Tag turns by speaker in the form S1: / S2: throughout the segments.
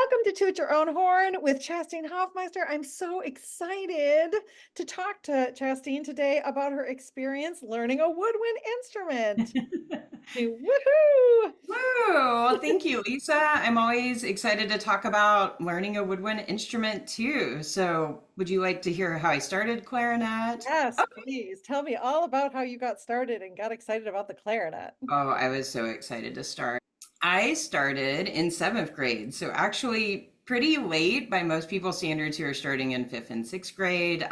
S1: Welcome to Toot Your Own Horn with Chastine Hofmeister. I'm so excited to talk to Chastine today about her experience learning a woodwind instrument. Woohoo!
S2: Woo! Well, thank you, Lisa. I'm always excited to talk about learning a woodwind instrument too. So, would you like to hear how I started clarinet?
S1: Yes, please tell me all about how you got started and got excited about the clarinet.
S2: Oh, I was so excited to start. I started in seventh grade, so actually pretty late by most people's standards who are starting in fifth and sixth grade.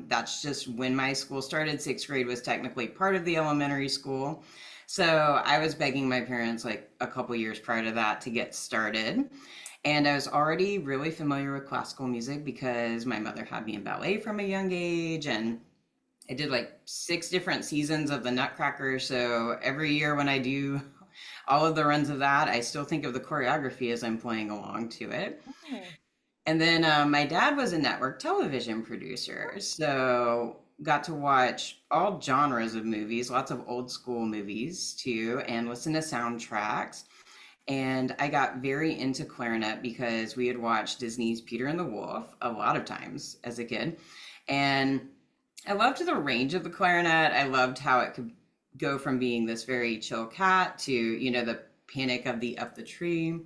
S2: That's just when my school started. Sixth grade was technically part of the elementary school. So I was begging my parents like a couple years prior to that to get started. And I was already really familiar with classical music because my mother had me in ballet from a young age. And I did like six different seasons of the Nutcracker. So every year when I do all of the runs of that, I still think of the choreography as I'm playing along to it.
S1: Oh,
S2: And then my dad was a network television producer. So got to watch all genres of movies, lots of old school movies too, and listen to soundtracks. And I got very into clarinet because we had watched Disney's Peter and the Wolf a lot of times as a kid. And I loved the range of the clarinet. I loved how it could go from being this very chill cat to, the panic of the up the tree.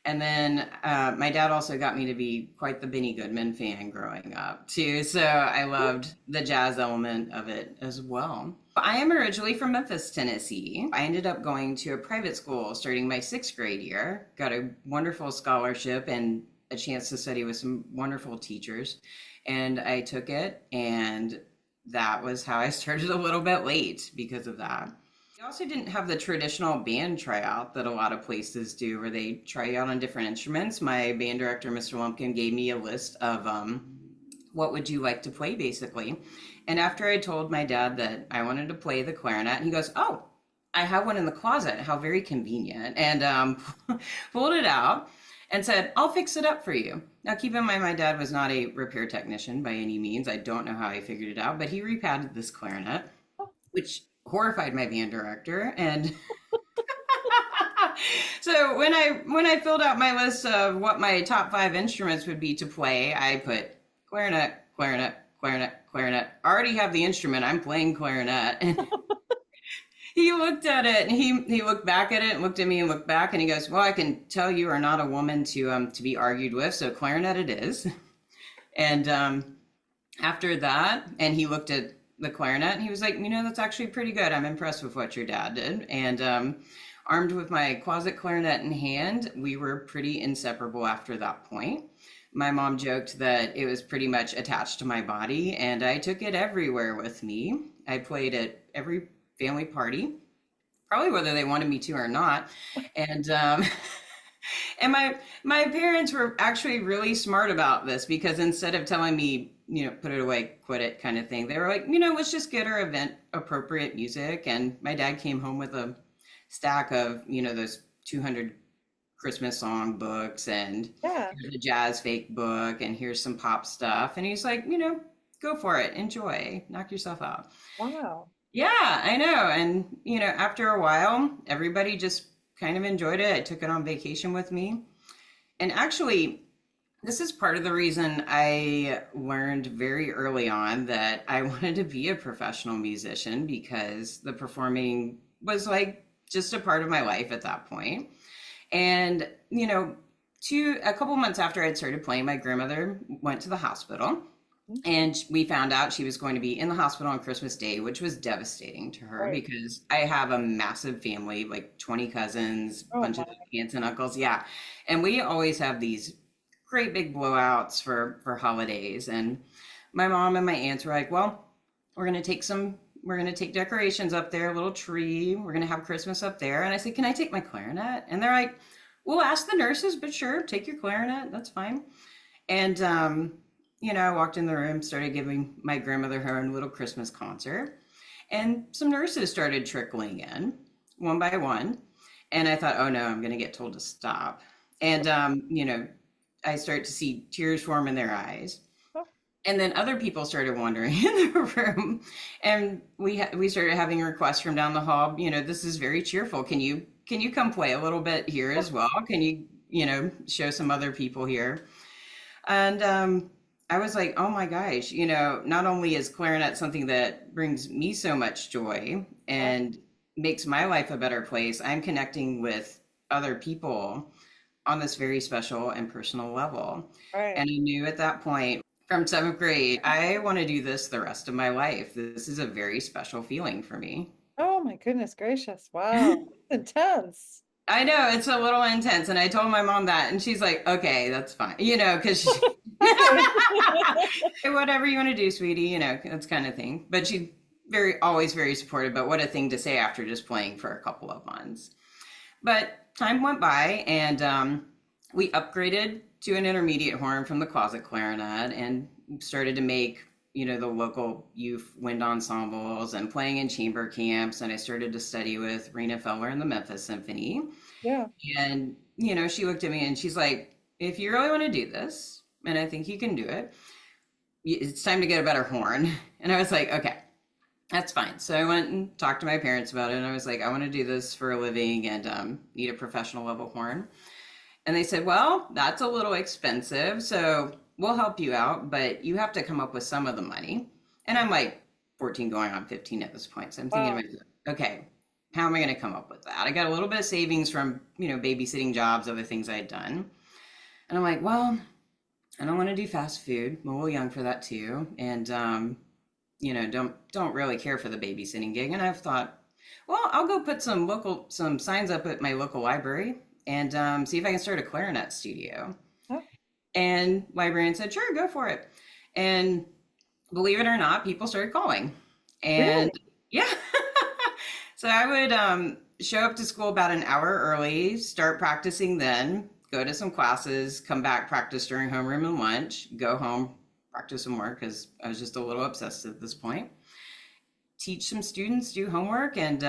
S2: And then my dad also got me to be quite the Benny Goodman fan growing up too. So I loved the jazz element of it as well. I am originally from Memphis, Tennessee. I ended up going to a private school starting my sixth grade year, got a wonderful scholarship and a chance to study with some wonderful teachers. And I took it, and that was how I started a little bit late because of that. We also didn't have the traditional band tryout that a lot of places do, where they try you out on different instruments. My band director, Mr. Lumpkin, gave me a list of what would you like to play, basically. And after I told my dad that I wanted to play the clarinet, he goes, "Oh, I have one in the closet. How very convenient." And pulled it out and said, "I'll fix it up for you." Now, keep in mind, my dad was not a repair technician by any means. I don't know how he figured it out, but he repadded this clarinet, which horrified my band director. And so when I filled out my list of what my top five instruments would be to play, I put clarinet, clarinet, clarinet, clarinet. I already have the instrument. I'm playing clarinet. And he looked at it, and he looked back at it and looked at me and looked back, and he goes, "Well, I can tell you are not a woman to be argued with, so clarinet it is." And after that, and he looked at the clarinet and he was like, "That's actually pretty good. I'm impressed with what your dad did." And armed with my closet clarinet in hand, we were pretty inseparable after that point. My mom joked that it was pretty much attached to my body, and I took it everywhere with me. I played at every family party, probably whether they wanted me to or not. And and my parents were actually really smart about this, because instead of telling me, put it away, quit it kind of thing, they were like, let's just get her event appropriate music. And my dad came home with a stack of, those 200 Christmas song books, and
S1: yeah.
S2: here's a jazz fake book, and here's some pop stuff. And he's like, go for it, enjoy, knock yourself out.
S1: Wow.
S2: Yeah, I know. And, after a while, everybody just kind of enjoyed it. I took it on vacation with me. And actually, this is part of the reason I learned very early on that I wanted to be a professional musician, because the performing was like just a part of my life at that point. And, a couple months after I'd started playing, my grandmother went to the hospital. And we found out she was going to be in the hospital on Christmas Day, which was devastating to her,
S1: Right.
S2: because I have a massive family, like 20 cousins,
S1: Oh
S2: bunches
S1: my.
S2: of aunts and uncles. Yeah. And we always have these great big blowouts for holidays. And my mom and my aunts were like, "Well, we're going to take decorations up there, a little tree. We're going to have Christmas up there." And I said, "Can I take my clarinet?" And they're like, "We'll ask the nurses, but sure, take your clarinet. That's fine." And, I walked in the room, started giving my grandmother her own little Christmas concert, and some nurses started trickling in one by one. And I thought, "Oh no, I'm going to get told to stop." And, I start to see tears form in their eyes.
S1: Oh,
S2: And then other people started wandering in the room, and we started having requests from down the hall. "This is very cheerful. Can you come play a little bit here as well? Can you show some other people here. And I was like, oh my gosh, not only is clarinet something that brings me so much joy
S1: Right.
S2: and makes my life a better place, I'm connecting with other people on this very special and personal level.
S1: Right.
S2: And I knew at that point from seventh grade, I want to do this the rest of my life. This is a very special feeling for me.
S1: Oh my goodness gracious. Wow. Intense.
S2: I know it's a little intense. And I told my mom that, and she's like, okay, that's fine, because
S1: Okay.
S2: whatever you want to do, sweetie, that's kind of thing. But she always very supportive, but what a thing to say after just playing for a couple of months. But time went by, and we upgraded to an intermediate horn from the closet clarinet and started to make, the local youth wind ensembles and playing in chamber camps. And I started to study with Rena Feller and the Memphis Symphony.
S1: Yeah.
S2: And, she looked at me and she's like, if you really want to do this, and I think you can do it, it's time to get a better horn. And I was like, okay, that's fine. So I went and talked to my parents about it. And I was like, I want to do this for a living and need a professional level horn. And they said, well, that's a little expensive. So we'll help you out, but you have to come up with some of the money. And I'm like 14 going on 15 at this point. So I'm thinking
S1: Wow.
S2: to myself, okay, how am I going to come up with that? I got a little bit of savings from, babysitting jobs, other things I had done. And I'm like, well, I don't want to do fast food. I'm a little young for that too. And, don't really care for the babysitting gig. And I've thought, well, I'll go put some signs up at my local library and see if I can start a clarinet studio.
S1: Oh,
S2: And librarian said, sure, go for it. And believe it or not, people started calling. And
S1: really?
S2: yeah, so I would show up to school about an hour early, start practicing then, go to some classes, come back, practice during homeroom and lunch, go home, practice some more because I was just a little obsessed at this point. Teach some students, do homework, and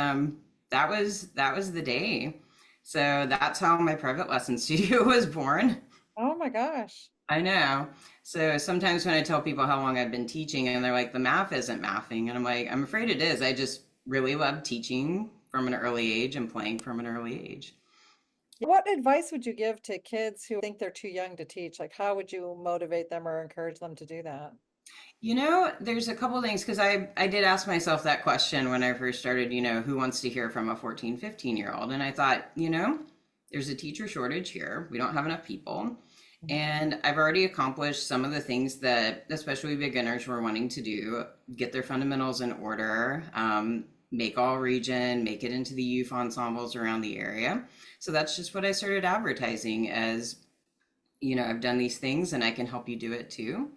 S2: that was the day. So that's how my private lesson studio was born.
S1: Oh my gosh.
S2: I know. So sometimes when I tell people how long I've been teaching and they're like, the math isn't mathing. And I'm like, I'm afraid it is. I just really love teaching from an early age and playing from an early age.
S1: What advice would you give to kids who think they're too young to teach? Like, how would you motivate them or encourage them to do that?
S2: There's a couple things because I did ask myself that question when I first started, who wants to hear from a 14, 15-year-old? And I thought, there's a teacher shortage here. We don't have enough people. And I've already accomplished some of the things that especially beginners were wanting to do, get their fundamentals in order, make all region, make it into the youth ensembles around the area. So that's just what I started advertising as, I've done these things and I can help you do it too.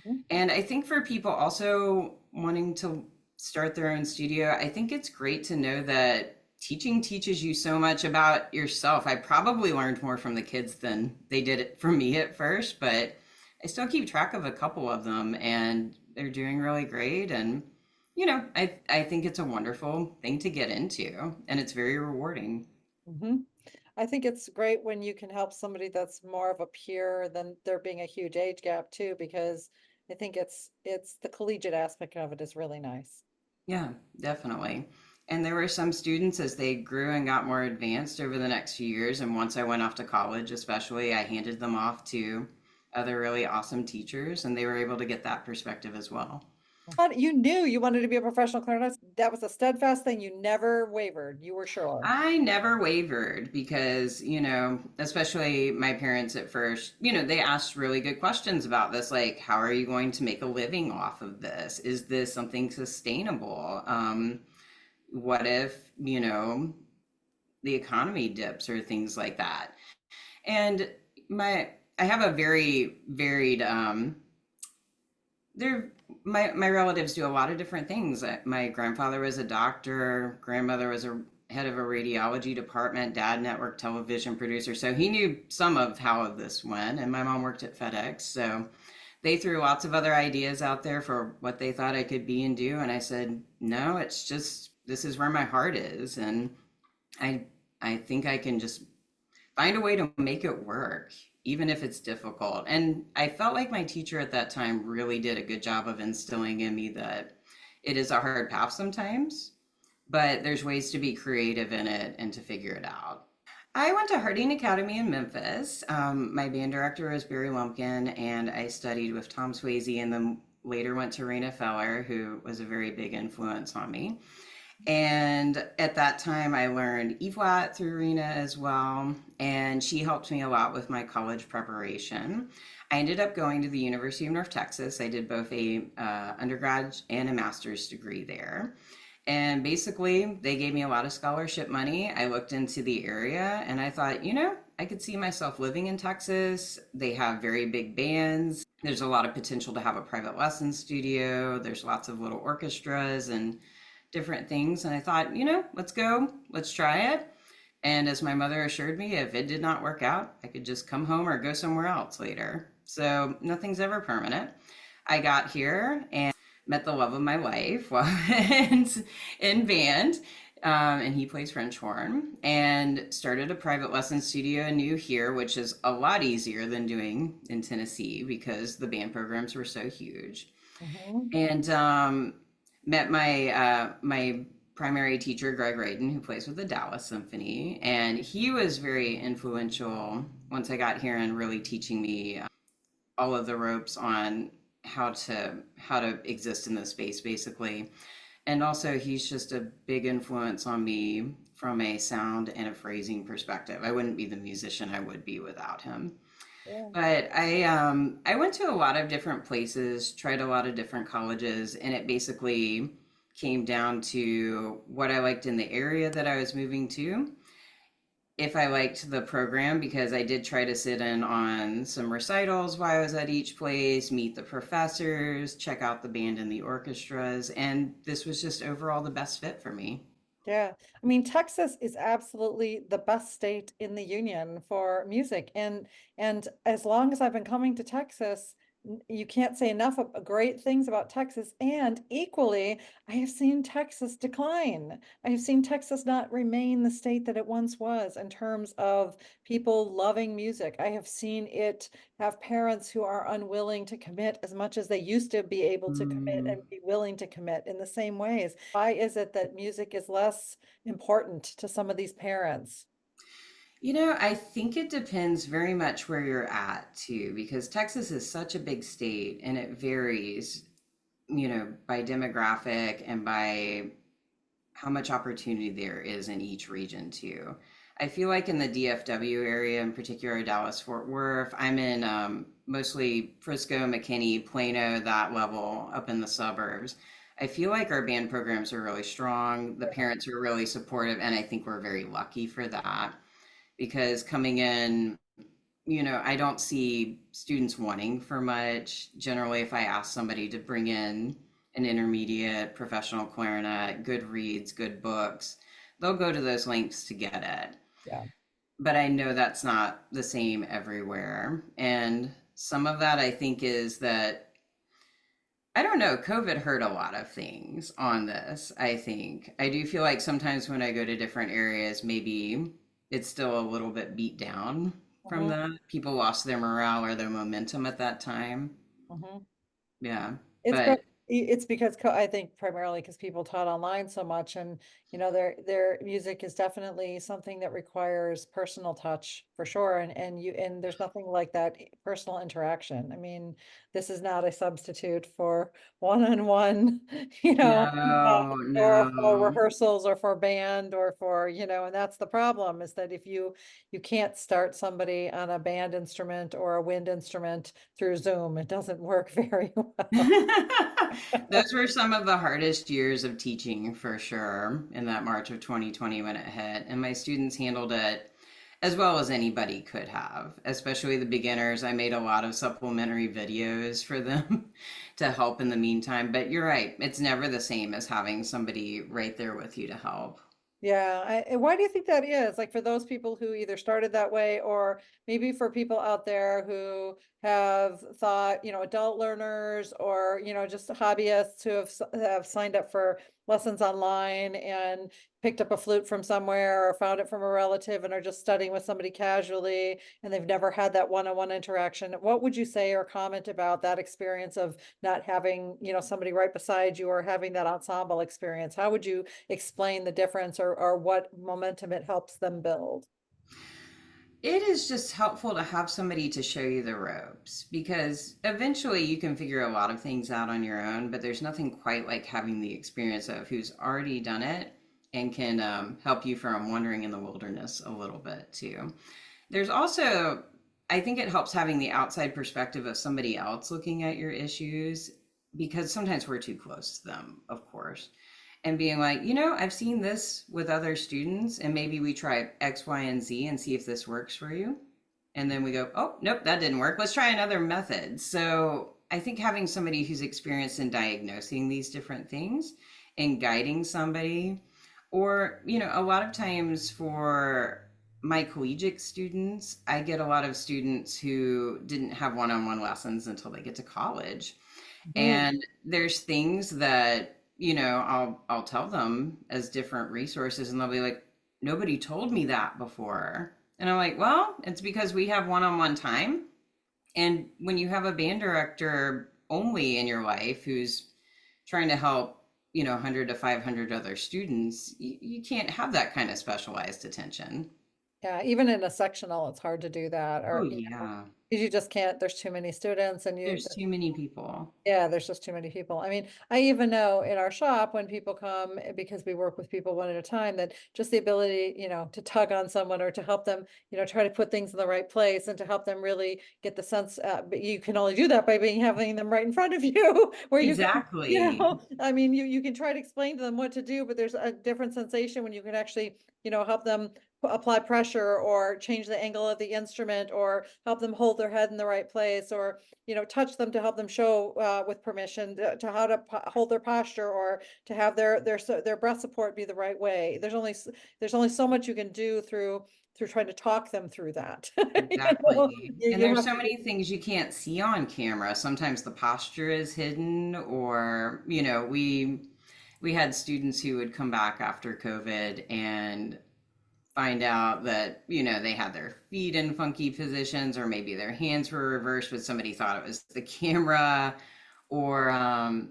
S1: Mhm.
S2: And I think for people also wanting to start their own studio, I think it's great to know that teaching teaches you so much about yourself. I probably learned more from the kids than they did it from me at first, but I still keep track of a couple of them and they're doing really great. And, I think it's a wonderful thing to get into and it's very rewarding.
S1: Mhm. I think it's great when you can help somebody that's more of a peer than there being a huge age gap too, because I think it's the collegiate aspect of it is really nice.
S2: Yeah, definitely. And there were some students as they grew and got more advanced over the next few years. And once I went off to college, especially, I handed them off to other really awesome teachers, and they were able to get that perspective as well.
S1: But you knew you wanted to be a professional clarinetist. That was a steadfast thing. You never wavered. You were sure.
S2: I never wavered because, especially my parents at first, they asked really good questions about this, like, how are you going to make a living off of this? Is this something sustainable? What if, the economy dips or things like that? And I have a very varied they're my relatives do a lot of different things. My grandfather was a doctor, grandmother was a head of a radiology department, dad network television producer. So he knew some of how this went, and my mom worked at FedEx. So they threw lots of other ideas out there for what they thought I could be and do, and I said, "No, it's just this is where my heart is." And I I think I can just find a way to make it work, even if it's difficult. And I felt like my teacher at that time really did a good job of instilling in me that it is a hard path sometimes, but there's ways to be creative in it and to figure it out. I went to Harding Academy in Memphis. My band director was Barry Lumpkin, and I studied with Tom Swayze and then later went to Raina Feller, who was a very big influence on me. And at that time, I learned E flat through Rena as well. And she helped me a lot with my college preparation. I ended up going to the University of North Texas. I did both a undergrad and a master's degree there. And basically, they gave me a lot of scholarship money. I looked into the area and I thought, I could see myself living in Texas. They have very big bands. There's a lot of potential to have a private lesson studio. There's lots of little orchestras and different things. And I thought, let's go, let's try it. And as my mother assured me, if it did not work out, I could just come home or go somewhere else later. So nothing's ever permanent. I got here and met the love of my life while in band. And he plays French horn and started a private lesson studio in New here, which is a lot easier than doing in Tennessee because the band programs were so huge.
S1: Mhm.
S2: And met my primary teacher, Greg Radin, who plays with the Dallas Symphony, and he was very influential once I got here and really teaching me all of the ropes on how to exist in this space, basically. And also, he's just a big influence on me from a sound and a phrasing perspective. I wouldn't be the musician I would be without him.
S1: Yeah.
S2: But I went to a lot of different places, tried a lot of different colleges, and it basically came down to what I liked in the area that I was moving to. If I liked the program, because I did try to sit in on some recitals while I was at each place, meet the professors, check out the band and the orchestras, and this was just overall the best fit for me.
S1: Yeah, I mean, Texas is absolutely the best state in the union for music, and as long as I've been coming to Texas, you can't say enough of great things about Texas. And equally, I have seen Texas decline. I have seen Texas not remain the state that it once was in terms of people loving music. I have seen it have parents who are unwilling to commit as much as they used to be able to commit
S2: Mm.
S1: and be willing to commit in the same ways. Why is it that music is less important to some of these parents?
S2: I think it depends very much where you're at too, because Texas is such a big state and it varies, by demographic and by how much opportunity there is in each region too. I feel like in the DFW area, in particular Dallas Fort Worth, I'm in mostly Frisco, McKinney, Plano, that level up in the suburbs. I feel like our band programs are really strong. The parents are really supportive, and I think we're very lucky for that because coming in, I don't see students wanting for much. Generally, if I ask somebody to bring in an intermediate professional clarinet, good reads, good books, they'll go to those lengths to get it.
S1: Yeah.
S2: But I know that's not the same everywhere. And some of that I think is that, I don't know, COVID hurt a lot of things on this, I think. I do feel like sometimes when I go to different areas, maybe it's still a little bit beat down from
S1: Mhm,
S2: that. People lost their morale or their momentum at that time.
S1: mhm.
S2: Yeah.
S1: It's
S2: But
S1: it's because I think primarily because people taught online so much, and their music is definitely something that requires personal touch for sure, and there's nothing like that personal interaction. I mean, this is not a substitute for one-on-one, uh,
S2: no,
S1: or for
S2: no.
S1: rehearsals or for band or for, and that's the problem is that if you can't start somebody on a band instrument or a wind instrument through Zoom, it doesn't work very well.
S2: Those were some of the hardest years of teaching for sure in that March of 2020 when it hit. And my students handled it as well as anybody could have, especially the beginners. I made a lot of supplementary videos for them to help in the meantime. But you're right, it's never the same as having somebody right there with you to help.
S1: Yeah, and why do you think that is? Like for those people who either started that way, or maybe for people out there who have thought, adult learners or, just hobbyists who have signed up for lessons online and picked up a flute from somewhere or found it from a relative and are just studying with somebody casually and they've never had that one-on-one interaction. What would you say or comment about that experience of not having, somebody right beside you or having that ensemble experience? How would you explain the difference or what momentum it helps them build?
S2: It is just helpful to have somebody to show you the ropes because eventually you can figure a lot of things out on your own, but there's nothing quite like having the experience of who's already done it and can help you from wandering in the wilderness a little bit too. There's also, I think it helps having the outside perspective of somebody else looking at your issues because sometimes we're too close to them, of course, and being like, I've seen this with other students, and maybe we try X, Y, and Z and see if this works for you. And then we go, oh, nope, that didn't work. Let's try another method. So I think having somebody who's experienced in diagnosing these different things and guiding somebody, or, a lot of times for my collegiate students, I get a lot of students who didn't have one-on-one lessons until they get to college.
S1: Mhm.
S2: And there's things that, I'll tell them as different resources and they'll be like, nobody told me that before. And I'm like, well, it's because we have one-on-one time. And when you have a band director only in your life who's trying to help, 100 to 500 other students, you can't have that kind of specialized attention.
S1: Yeah, even in a sectional, it's hard to do that,
S2: Oh,
S1: or
S2: yeah.
S1: 'cause you just can't, there's too many students and you,
S2: There's too many people.
S1: yeah, there's just too many people. I mean, I even know in our shop when people come, because we work with people one at a time, that just the ability, to tug on someone or to help them, try to put things in the right place and to help them really get the sense, but you can only do that by having them right in front of you, where you can,
S2: Exactly.
S1: I mean, you can try to explain to them what to do, but there's a different sensation when you can actually, help them apply pressure or change the angle of the instrument or help them hold their head in the right place or touch them to help them show with permission to how to hold their posture or to have their breath support be the right way. There's only so much you can do through trying to talk them through that.
S2: Exactly. And
S1: You
S2: there's
S1: have
S2: so
S1: to
S2: many things you can't see on camera. Sometimes the posture is hidden or, we had students who would come back after COVID and find out that, they had their feet in funky positions or maybe their hands were reversed, but somebody thought it was the camera. Or I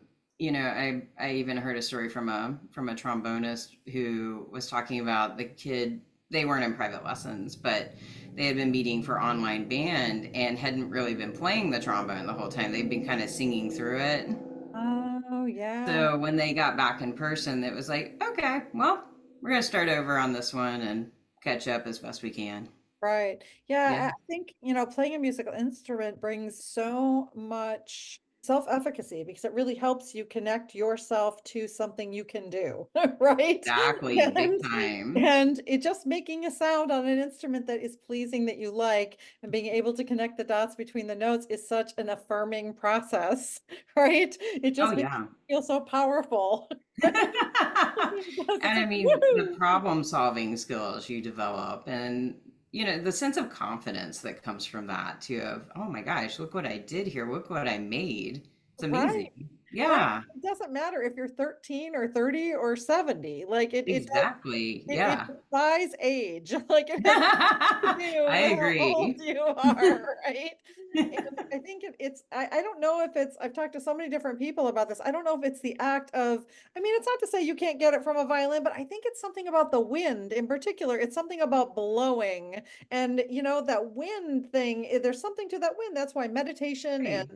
S2: even heard a story from a trombonist who was talking about the kid. They weren't in private lessons, but they had been meeting for online band and hadn't really been playing the trombone the whole time. They'd been kind of singing through it.
S1: Oh yeah.
S2: So when they got back in person, it was like, okay, well, we're gonna start over on this one and catch up as best we can.
S1: Right.
S2: Yeah,
S1: Yeah, I think, playing a musical instrument brings so much self-efficacy because it really helps you connect yourself to something you can do, right?
S2: exactly, big
S1: And
S2: time.
S1: and it just making a sound on an instrument that is pleasing that you like and being able to connect the dots between the notes is such an affirming process, right? It
S2: Oh
S1: just makes
S2: yeah.
S1: you feel so powerful. It's
S2: And I
S1: like,
S2: mean, the
S1: woo!
S2: problem solving skills you develop and, the sense of confidence that comes from that too of, oh my gosh, look what I did here. Look what I made. It's
S1: Right.
S2: amazing.
S1: Right.
S2: Yeah,
S1: It doesn't matter if you're 13 or 30 or 70. Like
S2: exactly.
S1: it
S2: Yeah.
S1: defies age. Like it has to do
S2: I
S1: with how old
S2: agree.
S1: you are, right? And I think I don't know if it's, I've talked to so many different people about this. I don't know if it's the act of, I mean, it's not to say you can't get it from a violin, but I think it's something about the wind in particular. It's something about blowing and that wind thing, there's something to that wind. That's why meditation and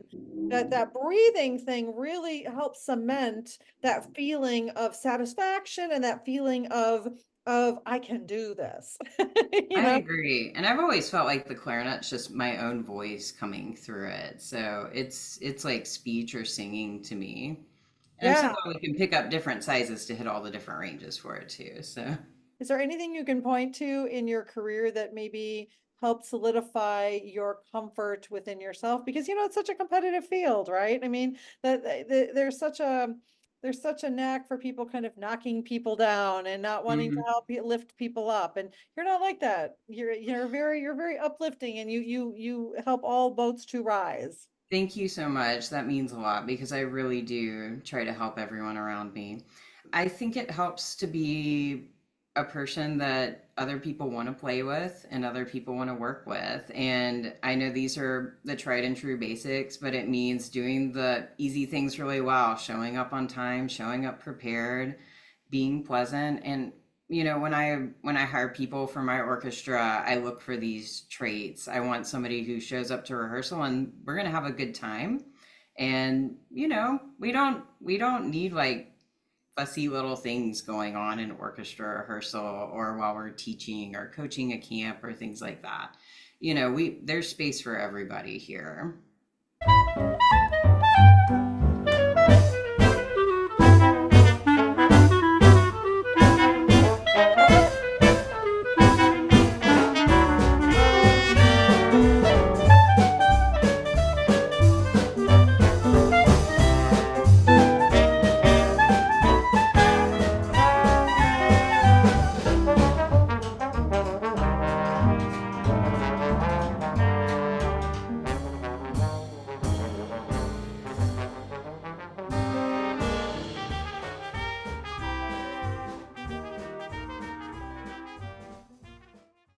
S2: Right.
S1: that breathing thing really helps cement that feeling of satisfaction and that feeling of I can do this. You
S2: I
S1: know?
S2: agree. And I've always felt like the clarinet's just my own voice coming through it. So it's like speech or singing to me. And I'm so
S1: Yeah.
S2: glad we can pick up different sizes to hit all the different ranges for it too. So
S1: Is there anything you can point to in your career that maybe helped solidify your comfort within yourself? Because it's such a competitive field, right? I mean, there's such a knack for people kind of knocking people down and not wanting to
S2: mhm.
S1: help you lift people up. And you're not like that. You're very uplifting and you help all boats to rise.
S2: Thank you so much. That means a lot because I really do try to help everyone around me. I think it helps to be a person that other people want to play with and other people want to work with. And I know these are the tried and true basics, but it means doing the easy things really well, showing up on time, showing up prepared, being pleasant, and when I hire people for my orchestra, I look for these traits. I want somebody who shows up to rehearsal and we're going to have a good time. And we don't need like fussy little things going on in orchestra rehearsal or while we're teaching or coaching a camp or things like that. We there's space for everybody here.